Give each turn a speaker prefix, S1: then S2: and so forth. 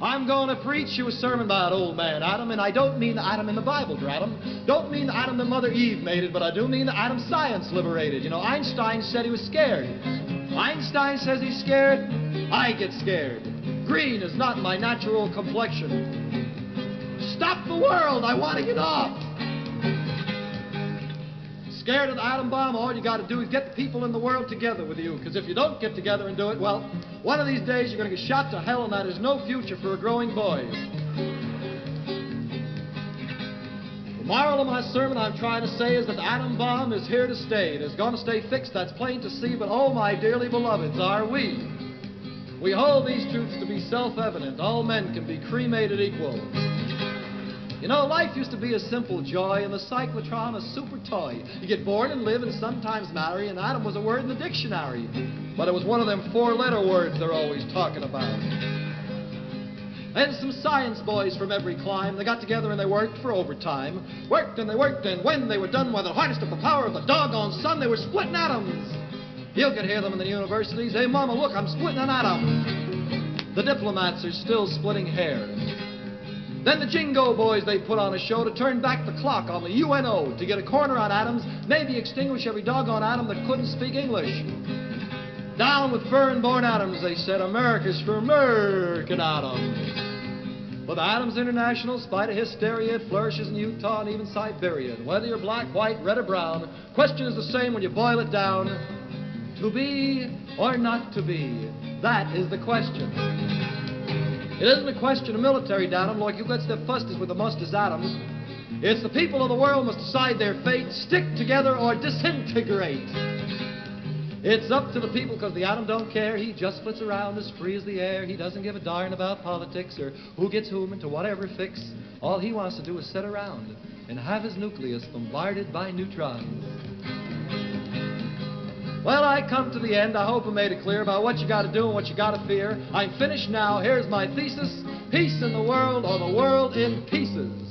S1: I'm going to preach you a sermon about old man Adam, and I don't mean the Adam in the Bible, drat him. Don't mean the Adam that Mother Eve mated, but I do mean the Adam science liberated. You know, Einstein said he was scared. Einstein says he's scared. I get scared. Green is not my natural complexion. Stop the world. I want to get off. Scared of the atom bomb, all you got to do is get the people in the world together with you, because if you don't get together and do it, well, one of these days you're going to get shot to hell, and that is no future for a growing boy. The moral of my sermon I'm trying to say is that the atom bomb is here to stay. It is going to stay fixed, that's plain to see, but oh, my dearly beloveds, are we? We hold these truths to be self-evident. All men can be cremated equal. You know, life used to be a simple joy, and the cyclotron a super toy. You get born and live and sometimes marry, and Adam was a word in the dictionary. But it was one of them four-letter words they're always talking about. And some science boys from every clime, they got together and they worked for overtime. Worked and they worked, and when they were done, why, they harnessed up the power of the doggone sun, they were splitting atoms. You could hear them in the universities. Hey, Mama, look, I'm splitting an atom. The diplomats are still splitting hairs. Then the Jingo boys, they put on a show to turn back the clock on the UNO, to get a corner on atoms, maybe extinguish every doggone atom that couldn't speak English. Down with foreign-born atoms, they said. America's for American atoms. But the Atoms International, in spite of hysteria, it flourishes in Utah and even Siberia. And whether you're black, white, red, or brown, question is the same when you boil it down. To be or not to be, that is the question. It isn't a question of military datum, like you gets their fustes with the mustest atoms. It's the people of the world must decide their fate, stick together or disintegrate. It's up to the people, because the atom don't care. He just flits around as free as the air. He doesn't give a darn about politics or who gets whom into whatever fix. All he wants to do is sit around and have his nucleus bombarded by neutrons. Well, I come to the end. I hope I made it clear about what you got to do and what you got to fear. I'm finished now. Here's my thesis. Peace in the world, or the world in pieces.